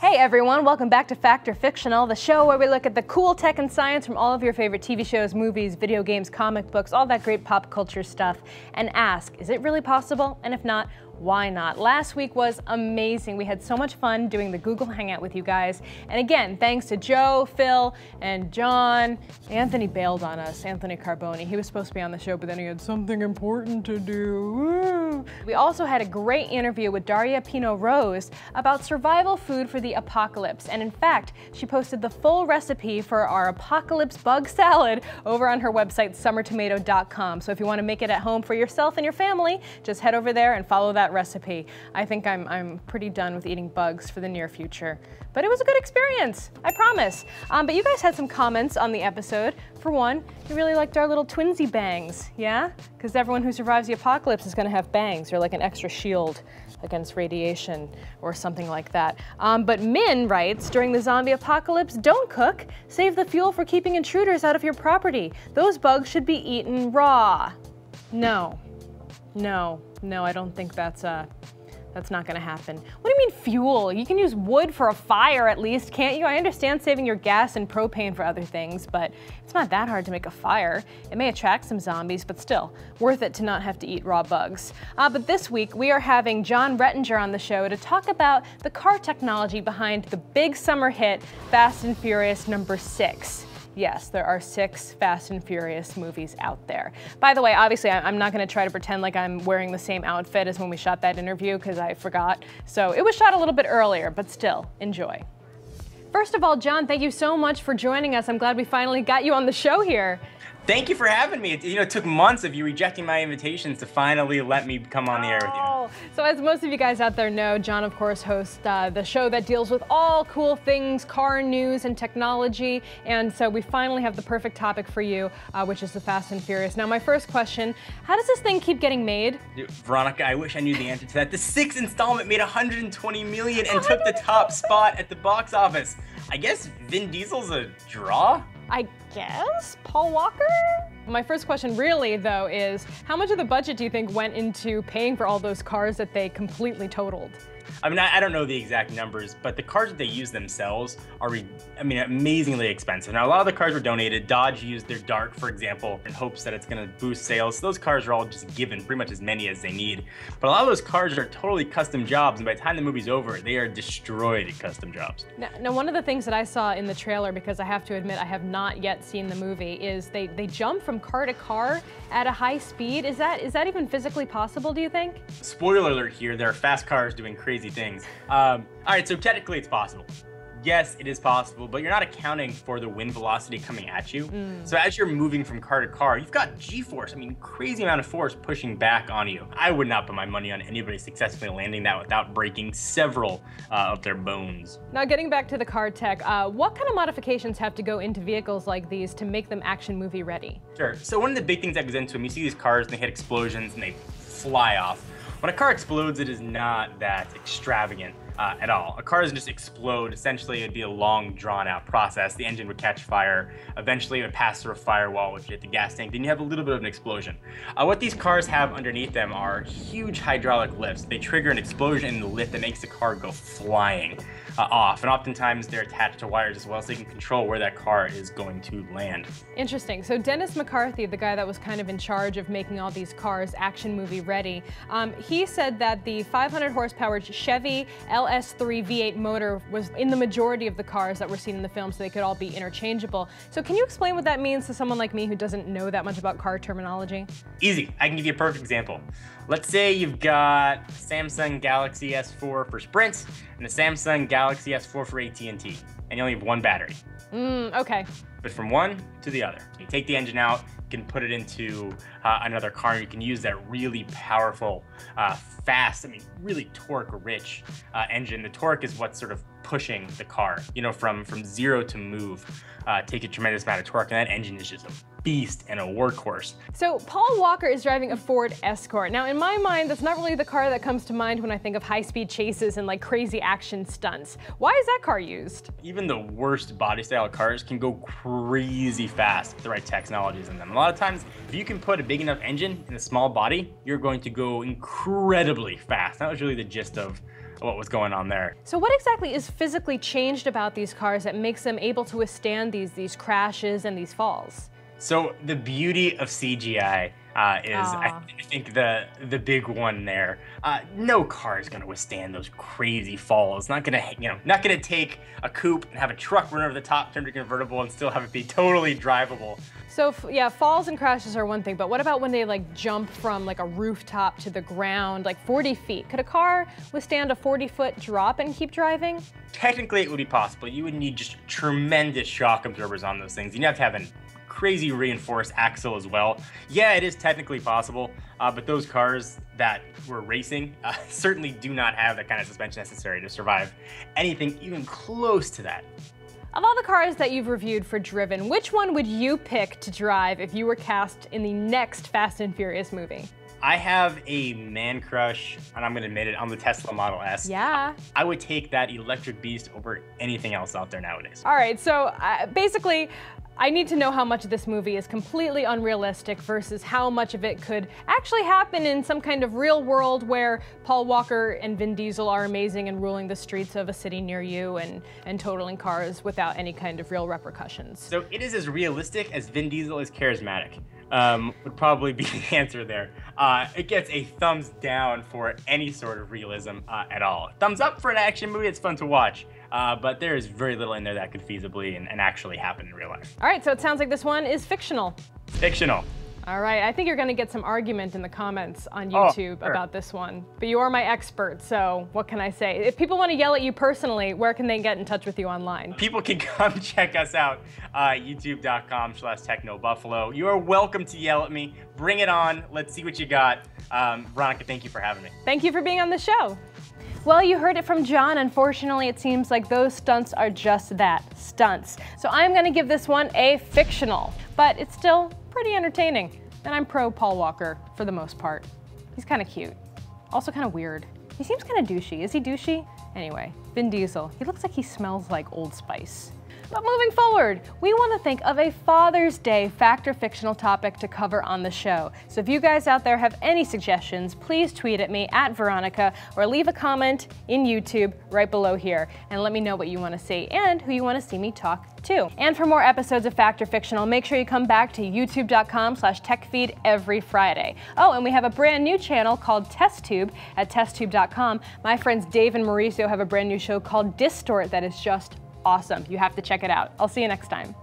Hey everyone, welcome back to Fictional, the show where we look at the cool tech and science from all of your favorite TV shows, movies, video games, comic books, all that great pop culture stuff, and ask, is it really possible? And if not, why not? Last week was amazing. We had so much fun doing the Google Hangout with you guys. And again, thanks to Joe, Phil, and John. Anthony bailed on us, Anthony Carboni. He was supposed to be on the show, but then he had something important to do. Woo. We also had a great interview with Daria Pino-Rose about survival food for the apocalypse. And in fact, she posted the full recipe for our apocalypse bug salad over on her website, summertomato.com. So if you want to make it at home for yourself and your family, just head over there and follow that recipe. I think I'm pretty done with eating bugs for the near future. But it was a good experience, I promise. But you guys had some comments on the episode. For one, you really liked our little twinsy bangs, yeah? Because everyone who survives the apocalypse is gonna have bangs, or like an extra shield against radiation or something like that. But Min writes, during the zombie apocalypse, don't cook. Save the fuel for keeping intruders out of your property. Those bugs should be eaten raw. No, I don't think that's not gonna happen. What do you mean fuel? You can use wood for a fire at least, can't you? I understand saving your gas and propane for other things, but it's not that hard to make a fire. It may attract some zombies, but still, worth it to not have to eat raw bugs. But this week, we are having Jon Rettinger on the show to talk about the car technology behind the big summer hit, Fast and Furious #6. Yes, there are 6 Fast and Furious movies out there. By the way, obviously, I'm not going to try to pretend like I'm wearing the same outfit as when we shot that interview, because I forgot. So it was shot a little bit earlier, but still, enjoy. First of all, Jon, thank you so much for joining us. I'm glad we finally got you on the show here. Thank you for having me. It took months of you rejecting my invitations to finally let me come on the air with you. So as most of you guys out there know, Jon, of course, hosts the show that deals with all cool things, car news and technology. And so we finally have the perfect topic for you, which is the Fast and Furious. Now, my first question, how does this thing keep getting made? Veronica, I wish I knew the answer to that. The 6th installment made $120 million and took the top spot at the box office. I guess Vin Diesel's a draw? I guess? Paul Walker? My first question really, though, is how much of the budget do you think went into paying for all those cars that they completely totaled? I mean, I don't know the exact numbers, but the cars that they use themselves are, amazingly expensive. Now, a lot of the cars were donated. Dodge used their Dart, for example, in hopes that it's going to boost sales. So those cars are all just given pretty much as many as they need. But a lot of those cars are totally custom jobs, and by the time the movie's over, they are destroyed at custom jobs. Now, one of the things that I saw in the trailer, because I have to admit I have not yet seen the movie, is they jump from car to car at a high speed. Is that even physically possible, do you think? Spoiler alert here, there are fast cars doing crazy things. All right, so technically it's possible. Yes, it is possible, but you're not accounting for the wind velocity coming at you. So as you're moving from car to car, you've got G-force, crazy amount of force pushing back on you. I would not put my money on anybody successfully landing that without breaking several of their bones. Now, getting back to the car tech, what kind of modifications have to go into vehicles like these to make them action movie ready? Sure, so one of the big things that goes into them, you see these cars and they hit explosions and they fly off. When a car explodes, it is not that extravagant at all. A car doesn't just explode. Essentially, it'd be a long, drawn-out process. The engine would catch fire. Eventually, it would pass through a firewall, which would hit the gas tank. Then you have a little bit of an explosion. What these cars have underneath them are huge hydraulic lifts. They trigger an explosion in the lift that makes the car go flying off. And oftentimes, they're attached to wires as well, so they can control where that car is going to land. Interesting. So Dennis McCarthy, the guy that was kind of in charge of making all these cars action movie ready, he said that the 500 horsepower Chevy LS3 V8 motor was in the majority of the cars that were seen in the film, so they could all be interchangeable. So can you explain what that means to someone like me who doesn't know that much about car terminology? Easy. I can give you a perfect example. Let's say you've got Samsung Galaxy S4 for Sprint and the Samsung Galaxy S4 for AT&T, and you only have one battery. Okay. But from one to the other. You take the engine out, you can put it into another car, and you can use that really powerful, fast, really torque-rich engine. The torque is what sort of pushing the car, you know, from zero to move, take a tremendous amount of torque, and that engine is just a beast and a workhorse. So Paul Walker is driving a Ford Escort. Now in my mind, that's not really the car that comes to mind when I think of high-speed chases and like crazy action stunts. Why is that car used? Even the worst body style cars can go crazy fast with the right technologies in them. A lot of times, if you can put a big enough engine in a small body, you're going to go incredibly fast. That was really the gist of what was going on there. So what exactly is physically changed about these cars that makes them able to withstand these crashes and these falls? So the beauty of CGI is, I think, the big one there. No car is going to withstand those crazy falls. Not going to take a coupe and have a truck run over the top, turn to convertible, and still have it be totally drivable. So yeah, falls and crashes are one thing, but what about when they like jump from like a rooftop to the ground, like 40 feet? Could a car withstand a 40-foot drop and keep driving? Technically, it would be possible. You would need just tremendous shock absorbers on those things. You'd have to have a crazy reinforced axle as well. Yeah, it is technically possible, but those cars that were racing certainly do not have the kind of suspension necessary to survive anything even close to that. Of all the cars that you've reviewed for Driven, which one would you pick to drive if you were cast in the next Fast and Furious movie? I have a man crush, and I'm gonna admit it, on the Tesla Model S. Yeah. I would take that electric beast over anything else out there nowadays. All right, so basically, I need to know how much of this movie is completely unrealistic versus how much of it could actually happen in some kind of real world where Paul Walker and Vin Diesel are amazing and ruling the streets of a city near you and totaling cars without any kind of real repercussions. So it is as realistic as Vin Diesel is charismatic. Would probably be the answer there. It gets a thumbs down for any sort of realism at all. Thumbs up for an action movie, it's fun to watch. But there is very little in there that could feasibly and actually happen in real life. All right, so it sounds like this one is fictional. Fictional. All right, I think you're gonna get some argument in the comments on YouTube about this one. But you are my expert, so what can I say? If people wanna yell at you personally, where can they get in touch with you online? People can come check us out, youtube.com/technobuffalo. You are welcome to yell at me. Bring it on, let's see what you got. Veronica, thank you for having me. Thank you for being on the show. Well, you heard it from Jon. Unfortunately, it seems like those stunts are just that, stunts. So I'm gonna give this one a fictional, but it's still pretty entertaining. And I'm pro Paul Walker for the most part. He's kind of cute. Also kind of weird. He seems kind of douchey. Is he douchey? Anyway, Vin Diesel. He looks like he smells like Old Spice. But moving forward, we want to think of a Father's Day fact or fictional topic to cover on the show. So if you guys out there have any suggestions, please tweet at me @Veronica or leave a comment in YouTube right below here and let me know what you want to see and who you want to see me talk to. And for more episodes of Fact or Fictional, make sure you come back to youtube.com/techfeed every Friday. Oh, and we have a brand new channel called TestTube at testtube.com. My friends Dave and Mauricio have a brand new show called Distort that is just awesome. You have to check it out. I'll see you next time.